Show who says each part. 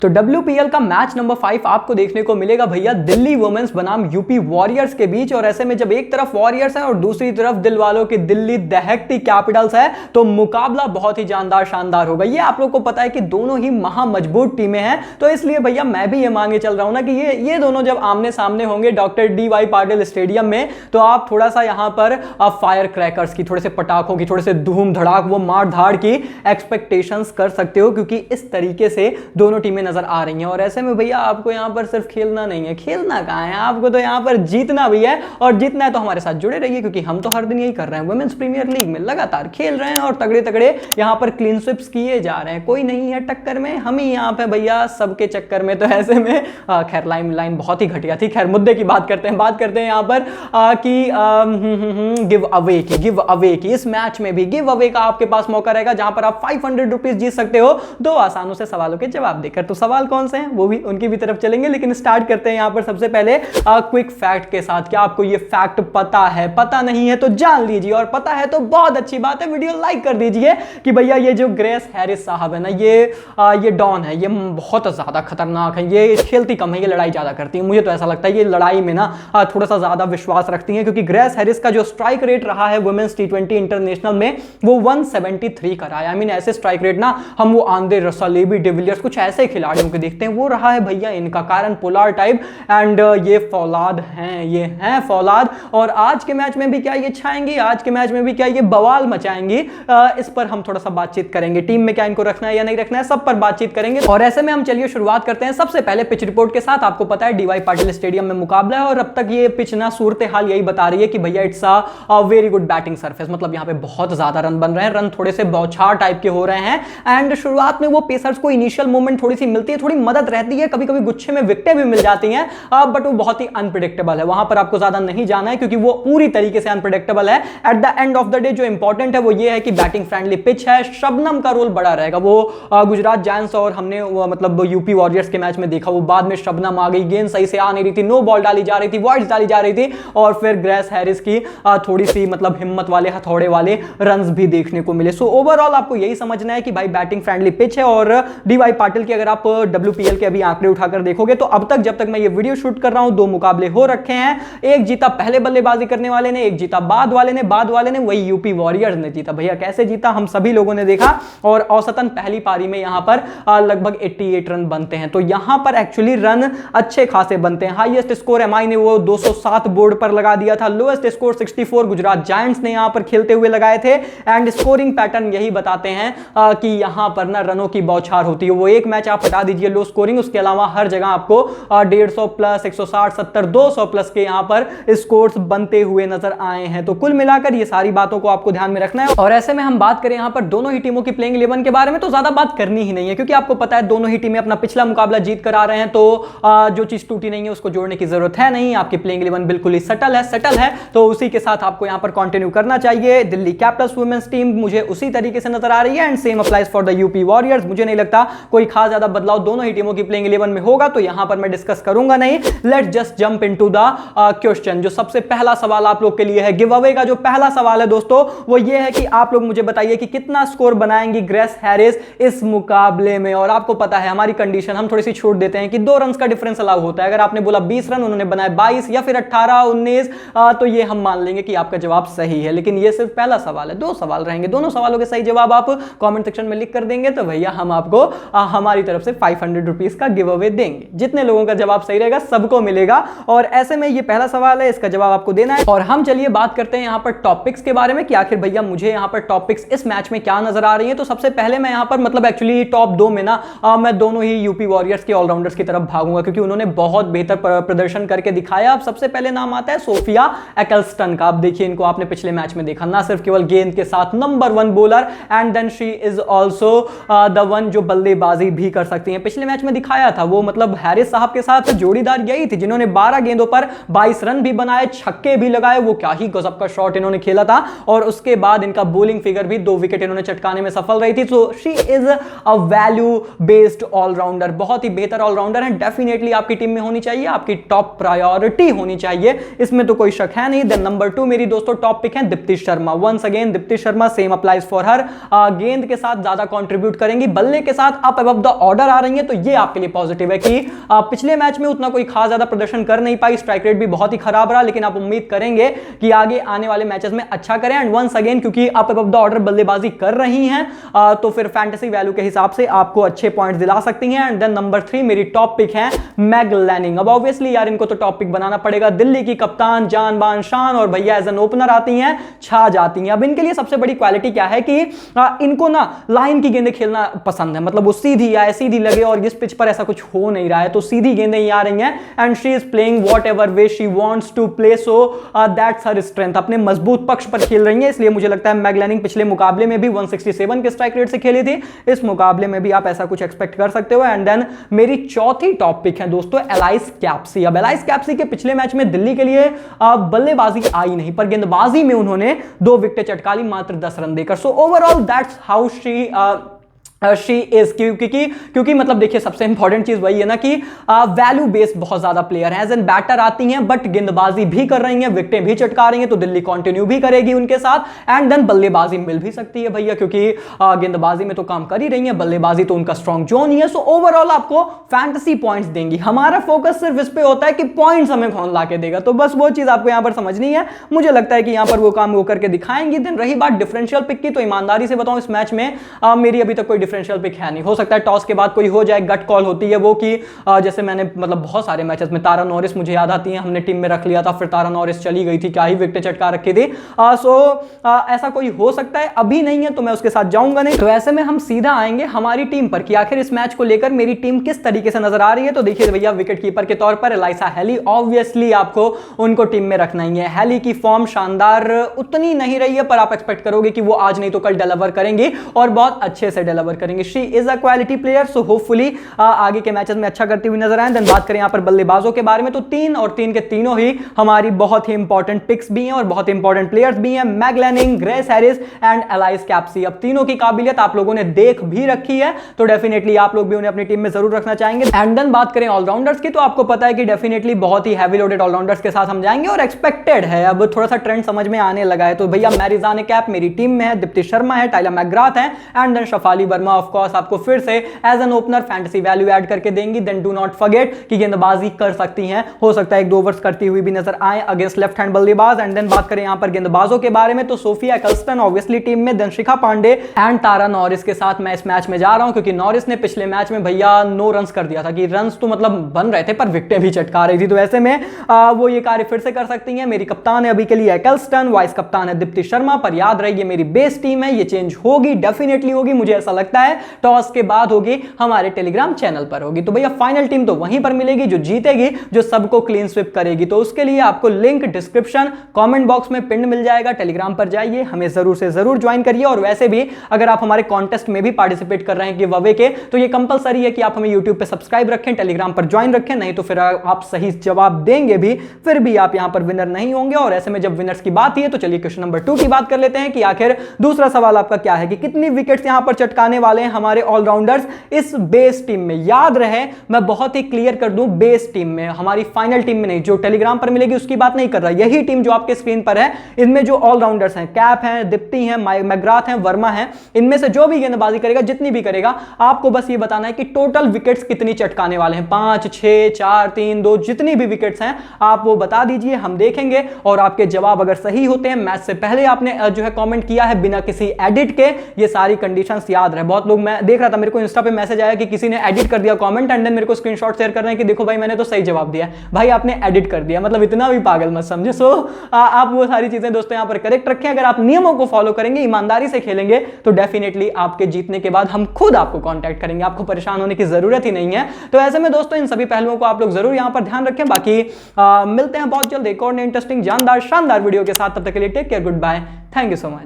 Speaker 1: तो WPL का match number 5 आपको देखने को मिलेगा भैया दिल्ली वुमेन्स बनाम यूपी वॉरियर्स के बीच। और ऐसे में जब एक तरफ वॉरियर्स है और दूसरी तरफ दिल वालों की दिल्ली दहकती कैपिटल्स है तो मुकाबला बहुत ही जानदार शानदार होगा। ये आप लोग को पता है कि दोनों ही महा मजबूत टीमें हैं, तो इसलिए भैया मैं भी ये मांगे चल रहा हूं ना कि ये दोनों जब आमने सामने होंगे डॉक्टर DY पाटिल स्टेडियम में तो आप थोड़ा सा यहां पर फायर क्रैकर्स की, थोड़े से पटाखों की, थोड़े से धूम धड़ाक वो मार धाड़ की एक्सपेक्टेशंस कर सकते हो, क्योंकि इस तरीके से दोनों टीमें नजर आ रही हैं। और ऐसे में भैया आपको यहां पर सिर्फ खेलना नहीं है, खेलना कहां है, आपको तो यहां पर जीतना भी है। और जीतना है तो हमारे साथ जुड़े रहिए, क्योंकि हम तो हर दिन यही कर रहे हैं, वुमेन्स प्रीमियर लीग में लगातार खेल रहे हैं और तगड़े तगड़े यहां पर क्लीन स्विप्स किए जा रहे हैं। कोई नहीं है टक्कर में, हम ही यहां पे भैया सबके चक्कर में। तो ऐसे में खैर लाइन बहुत ही घटिया थी। खैर मुद्दे की बात करते हैं यहां पर कि गिव अवे की इस मैच में भी गिव अवे का आपके पास मौका रहेगा, जहां पर आप 500 रुपीज जीत सकते हो दो आसानों से सवालों के जवाब देकर। तो सवाल कौन से हैं वो भी उनकी भी तरफ चलेंगे, लेकिन स्टार्ट करते हैं यहां पर सबसे पहले क्विक फैक्ट के साथ। क्या आपको ये फैक्ट पता है? पता नहीं है तो जान लीजिए, और पता है तो बहुत अच्छी बात है, वीडियो लाइक कर दीजिए। कि भैया ये जो ग्रेस हैरिस साहब है ना, ये डॉन है, ये बहुत ज्यादा खतरनाक है, ये खेलती कम है, ये लड़ाई ज्यादा करती है। मुझे तो ऐसा लगता है ये लड़ाई में ना थोड़ा सा ज्यादा विश्वास रखती है, क्योंकि ग्रेस हैरिस का जो स्ट्राइक रेट रहा है वुमेन्स T20 इंटरनेशनल में वो 173 का रहा है। आई मीन ऐसे स्ट्राइक रेट ना हम वो आंद्रे रसल, एबी डिविलियर्स, कुछ ऐसे खिलाड़ियों के देखते हैं, वो रहा है भैया इनका। कारण पोलार टाइप एंड ये फौलाद हैं, ये हैं फौलाद। और आज के मैच में भी क्या ये छाएंगी? आज के मैच में भी क्या ये बवाल मचाएंगी? इस पर हम थोड़ा सा बातचीत करेंगे। टीम में क्या इनको रखना है या नहीं रखना है, सब पर बातचीत करेंगे। और ऐसे में हम चलिए शुरुआत करते हैं सबसे पहले पिच रिपोर्ट के साथ। आपको पता है DY पाटिल स्टेडियम में मुकाबला है और अब तक ये पिच ना सूरत हाल यही बता रही है कि भैया it's a very good batting surface. मतलब यहाँ पे बहुत ज्यादा रन बन रहे हैं, रन थोड़े से बौछार टाइप के हो रहे हैं। एंड शुरुआत में वो पेसर्स को इनिशियल मूवमेंट थोड़ी सी मिलती है, थोड़ी मदद रहती है, कभी कभी गुच्छे में विकेटें भी मिल जाती हैं, बट वो बहुत ही अनप्रेडिक्टेबल है। वहां पर आपको ज्यादा नहीं जाना है, क्योंकि वो पूरी तरीके से अनप्रेडिक्टेबल है। At the end of the day जो इंपॉर्टेंट है वो ये है कि बैटिंग फ्रेंडली पिच है, शबनम का रोल बड़ा रहेगा। वो गुजरात जायंट्स और हमने मतलब यूपी वॉरियर्स के मैच में देखा, वो बाद में शबनम आ गई, गेंद सही से आ नहीं रही थी, नो बॉल डाली जा रही थी, वॉइड्स डाली जा रही थी, और फिर ग्रेस हैरिस की थोड़ी सी मतलब हिम्मत वाले हथौड़े वाले रन्स भी देखने को मिले। सो ओवरऑल आपको यही समझना है कि भाई बैटिंग फ्रेंडली पिच है। और DY पाटिल की अगर आप WPL के अभी आंकड़े उठाकर देखोगे तो अब तक जब तक मैं ये वीडियो शूट कर रहा हूं 2 मुकाबले हो रखे हैं। एक जीता पहले बल्लेबाजी करने वाले ने, एक जीता बाद वाले ने, वही यूपी वॉरियर्स ने जीता। भैया कैसे जीता हम सभी लोगों ने देखा। और औसतन पहली पारी में यहां पर लगभग 88 रन बनते हैं, तो यहां पर एक्चुअली रन अच्छे खासे बनते हैं। हाईएस्ट स्कोर MI ने वो 207 बोर्ड पर लगा दिया था, लोएस्ट स्कोर 64 गुजरात जायंट्स ने यहां पर खेलते हुए लगाए थे। एंड स्कोरिंग पैटर्न यही बताते हैं कि यहां पर ना रनों की बौछार होती है। वो एक मैच आप हटा दीजिए लो स्कोरिंग, उसके अलावा हर जगह आपको 150 प्लस, 160, 70, 200 प्लस के यहां पर स्कोर्स बनते हुए नजर आए हैं। तो कुल मिलाकर ये सारी बातों को आपको ध्यान में रखना है। और ऐसे में हम बात करें यहां पर दोनों ही टीमों की प्लेइंग 11 के बारे में तो ज्यादा बात करनी ही नहीं है, क्योंकि आपको पता है दोनों ही टीमें अपना पिछला मुकाबला जीत कर आ रहे हैं, तो जो चीज टूटी नहीं है उसको जोड़ने की जरूरत है नहीं। आपकी प्लेइंग 11 बिल्कुल ही सेटल है, तो उसी के साथ आपको यहां पर कंटिन्यू करना चाहिए। दिल्ली कैपिटल्स वुमेन्स टीम मुझे उसी तरीके से नजर आ रही है, and same applies for the UP warriors. मुझे नहीं लगता कोई खास ज्यादा बदलाव दोनों ही टीमों की प्लेइंग 11 में होगा, तो यहां पर मैं डिस्कस करूंगा नहीं। Let's just jump into the question. जो सबसे पहला सवाल आप लोग के लिए है, गिव अवे का जो पहला सवाल है दोस्तों वो ये है कि आप लोग मुझे बताइए कि कितना स्कोर बनाएंगी ग्रेस हैरिस इस मुकाबले में। और आपको पता है हमारी कंडीशन हम थोड़ी सी छूट देते हैं कि 2 रन का डिफरेंस अलाउ होता है। अगर आपने बोला 20 रन, उन्होंने बनाए 22 या फिर 18, 19, तो ये हम मान लेंगे कि आपका जवाब सही है। लेकिन ये सिर्फ पहला सवाल है, 2 सवाल रहेंगे, दोनों सवालों के सही जवाब आप कमेंट सेक्शन में लिख कर देंगे तो भैया हम आपको हमारी तरफ से 500 रुपीज का गिव अवे देंगे। जितने लोगों का जवाब सही रहेगा सबको मिलेगा। और ऐसे में ये पहला सवाल है, इसका जवाब आपको देना है। और हम चलिए बात करते हैं यहां पर टॉपिक्स के बारे में कि आखिर भैया मुझे यहां पर टॉपिक्स इस मैच में क्या नजर आ रही है। तो सबसे पहले मैं यहां पर मतलब एक्चुअली टॉप 2 में ना मैं दोनों ही यूपी वॉरियर्स के ऑलराउंडर्स की तरफ भागूंगा, क्योंकि उन्होंने बहुत बेहतर प्रदर्शन करके दिखाया। अब सबसे पहले नाम आता है सोफिया एक्लस्टन का। आप देखिए इनको आपने पिछले मैच में देखा, ना सिर्फ केवल गेंद के साथ number 1 bowler, and then she is also the one जो बल्लेबाजी भी कर सकती हैं। पिछले मैच में दिखाया था वो मतलब हैरिस साहब के साथ जोड़ीदार यही थी, जिन्होंने 12 गेंदों पर 22 रन भी बनाए, छक्के भी लगाए। वो क्या ही गजब का शॉट इन्होंने खेला था। और उसके बाद इनका बॉलिंग फिगर भी 2 विकेट इन्होंने चटकाने में सफल रही थी। So she is a value based all rounder, बहुत ही बेहतर ऑलराउंडर है। डेफिनेटली आपकी टीम में होनी चाहिए, आपकी टॉप प्रायोरिटी होनी चाहिए, इसमें तो कोई शक है नहीं। देन नंबर 2 मेरी दोस्तों टॉप पिक है Deepti Sharma. Once again Deepti Sharma, same applies for her. गेंद के साथ ज्यादा कंट्रीब्यूट करेंगी, बल्ले के साथ अप अबव द ऑर्डर आ रही है, तो ये आपके लिए पॉजिटिव है कि पिछले मैच में उतना कोई खास ज्यादा प्रदर्शन कर नहीं पाई, स्ट्राइक रेट भी बहुत ही खराब रहा, लेकिन आप उम्मीद करेंगे कि आगे आने वाले मैचेस में अच्छा करें। एंड वंस अगेन क्योंकि आप अबव द ऑर्डर बल्लेबाजी कर रही हैं, तो फिर फैंटेसी वैल्यू के हिसाब से आपको अच्छे पॉइंट्स दिला सकती हैं। एंड देन नंबर 3 मेरी टॉप पिक है मैग लैनिंग। अब ऑब्वियसली यार इनको तो टॉप पिक बनाना पड़ेगा, दिल्ली की कप्तान, जान बान शान, और भैया एज एन ओपनर आती हैं, छा जाती हैं। अब इनके लिए सबसे बड़ी क्वालिटी क्या है कि इनको ना लाइन की गेंदें खेलना पसंद है, मतलब वो सीधी आए, सीधी लगे, और इस पिच पर ऐसा कुछ हो नहीं रहा है, तो सीधी गेंदें ही आ रही हैं। And she is playing whatever way she wants to play, so that's her strength. अपने मजबूत पक्ष पर खेल रही है, इसलिए मुझे लगता है मैग लैनिंग पिछले मुकाबले में भी 167 के स्ट्राइक रेट से खेली थी, इस मुकाबले में भी आप ऐसा कुछ एक्सपेक्ट कर सकते हो। एंड देन मेरी चौथी टॉप पिक है दोस्तों एलाइस कैप्सी। अब एलाइस कैप्सी के पिछले मैच में दिल्ली के लिए बल्लेबाजी आई नहीं, पर गेंदबाजी में उन्होंने 2 विकेट चटका ली मात्र 10 रन देकर। So overall that's how she is, क्योंकि मतलब देखिए सबसे इंपॉर्टेंट चीज वही है ना कि वैल्यू बेस्ड बहुत ज्यादा प्लेयर है, एज एन बैटर आती हैं बट गेंदबाजी भी कर रही हैं, विकेटें भी चटका रही हैं, तो दिल्ली कंटिन्यू भी करेगी उनके साथ। एंड देन बल्लेबाजी मिल भी सकती है भैया, क्योंकि गेंदबाजी में तो काम कर ही रही है, बल्लेबाजी तो उनका स्ट्रॉन्ग जोन ही है। सो ओवरऑल आपको फैंटेसी पॉइंट्स देंगी। हमारा फोकस सिर्फ इस पे होता है कि पॉइंट्स हमें कौन ला के देगा, तो बस वो चीज आपको यहां पर समझनी है। मुझे लगता है कि यहां पर वो काम वो करके दिखाएंगी। देन रही बात डिफरेंशियल पिक की, तो ईमानदारी से बताऊं इस मैच में मेरी अभी तक कोई डिफरेंशियल पिक है नहीं। हो सकता है टॉस के बाद कोई हो जाए, गट कॉल होती है वो कि जैसे मैंने मतलब बहुत सारे मैचेस में तारा नॉरिस मुझे याद आती है, हमने टीम में रख लिया था, फिर तारा नॉरिस चली गई थी, क्या ही विकेट चटका रखी थी। ऐसा कोई हो सकता है, अभी नहीं है तो मैं उसके साथ जाऊंगा नहीं। तो ऐसे में हम सीधा आएंगे हमारी टीम पर कि आखिर इस मैच को लेकर मेरी टीम किस तरीके से नजर आ रही है। तो देखिए भैया विकेट कीपर के तौर पर एलाइसा हेली, ऑब्वियसली आपको उनको टीम में रखना ही है। हेली की फॉर्म शानदार उतनी नहीं रही है, पर आप एक्सपेक्ट करोगे कि वो आज नहीं तो कल डिलीवर करेंगी और बहुत अच्छे से डिलीवर करेंगे। She is a quality player, so hopefully आगे के मैचेस में अच्छा करती हुई नजर आए। देन बात करें यहां पर बल्लेबाजों के बारे में, तो 3 और 3 के तीनों ही हमारी बहुत ही इंपॉर्टेंट पिक्स भी हैं और बहुत इंपॉर्टेंट प्लेयर्स भी हैं, mag Lanning, grace Harris and alias Capsey. अब तीनों की काबिलियत आप लोगों ने देख भी रखी है, तो डेफिनेटली आप लोग भी उन्हें अपनी टीम में जरूर रखना चाहेंगे। एंड देन बात करें ऑलराउंडर्स की, तो आपको पता है कि डेफिनेटली बहुत ही हैवी लोडेड ऑलराउंडर्स के साथ हम जाएंगे और एक्सपेक्टेड है, अब थोड़ा सा ट्रेंड समझ में आने लगा है। तो भैया मैरिजाने कैप मेरी टीम में है, दीप्ति शर्मा है, टाइलर मैकग्राथ है, and then Shafali Verma of course आपको फिर से as an opener fantasy value add करके देंगी। देन डू नॉट फॉरगेट कि गेंदबाजी कर सकती हैं, हो सकता है 1-2 ओवर्स करती हुई भी नजर आए अगेंस्ट लेफ्ट हैंड बल्लेबाज। एंड देन बात करें यहां पर गेंदबाजों के बारे में, तो सोफिया एक्लस्टन ऑब्वियसली टीम में, then Shikha Pandey and Tara Norris के साथ मैं इस मैच में जा रहा हूं, क्योंकि नॉरिस ने पिछले मैच में भैया 9 रन्स कर दिया था, कि रन्स तो मतलब बन रहे थे पर विकेटें भी चटका रही थी, तो ऐसे में वो ये कार्य फिर से कर सकती हैं। मेरी कप्तान है अभी के लिए एक्लस्टन, वाइस कप्तान है दीप्ति शर्मा, पर याद रहे ये मेरी बेस टीम है, ये चेंज होगी, डेफिनेटली होगी, मुझे ऐसा लगता है टॉस के बाद होगी, हमारे टेलीग्राम चैनल पर होगी। तो भैया फाइनल टीम तो वहीं पर मिलेगी जो जीतेगी, जो सबको क्लीन स्वीप करेगी। तो उसके लिए आपको लिंक डिस्क्रिप्शन कमेंट बॉक्स में पिन मिल जाएगा, टेलीग्राम पर जाइए, हमें जरूर से जरूर ज्वाइन करिए। और वैसे भी अगर आप हमारे कॉन्टेस्ट में भी पार्टिसिपेट कर रहे हैं गिव अवे के, तो ये कंपलसरी है कि आप हमें यूट्यूब पे सब्सक्राइब रखें, टेलीग्राम पर ज्वाइन रखें, नहीं तो फिर आप सही जवाब देंगे भी फिर भी आप यहां पर विनर नहीं होंगे। और ऐसे में जब विनर्स की बात ही है, तो चलिए क्वेश्चन नंबर 2 की बात कर लेते हैं कि आखिर दूसरा सवाल आपका क्या है कि कितनी विकेट्स यहां पर चटकाने वाले हैं हमारे ऑलराउंडर्स इस बेस टीम में। याद रहे मैं बहुत ही क्लियर कर दूं, बेस टीम में, हमारी फाइनल टीम में नहीं, जो टेलीग्राम पर मिलेगी उसकी बात नहीं कर रहा, यही टीम जो आपके स्क्रीन पर है, इनमें जो ऑलराउंडर्स हैं, कैप हैं, दीप्ति हैं, मैकग्राथ हैं, वर्मा हैं, इनमें से जो भी गेंदबाजी करेगा, जितनी भी करेगा, आपको बस ये बताना है कि टोटल विकेट्स कितनी चटकाने वाले हैं, 5, 6, 4, 3, 2, जितनी भी विकेट्स हैं आप वो बता दीजिए, हम देखेंगे। और आपके जवाब अगर सही होते हैं, मैच से पहले आपने जो है कमेंट किया है बिना किसी एडिट के, ये सारी कंडीशंस याद रहे। बहुत लोग, मैं देख रहा था मेरे को इंस्टा पे मैसेज आया कि किसी ने एडिट कर दिया कमेंट, एंड देन मेरे को स्क्रीनशॉट शेयर कर रहे हैं कि देखो भाई मैंने तो सही जवाब दिया। भाई आपने एडिट कर दिया, मतलब इतना भी पागल मत समझे। सो आप वो सारी चीजें दोस्तों यहां पर करेक्ट रखें। अगर आप नियमों को फॉलो करेंगे, ईमानदारी से खेलेंगे, तो डेफिनेटली आपके जीतने के बाद हम खुद आपको कांटेक्ट करेंगे, आपको परेशान होने की जरूरत ही नहीं है। तो ऐसे में दोस्तों इन सभी पहलुओं को आप लोग जरूर यहां पर ध्यान रखें। बाकी मिलते हैं बहुत जल्द एक और इंटरेस्टिंग, जानदार, शानदार वीडियो के साथ। तब तक के लिए take care, goodbye, thank you so much.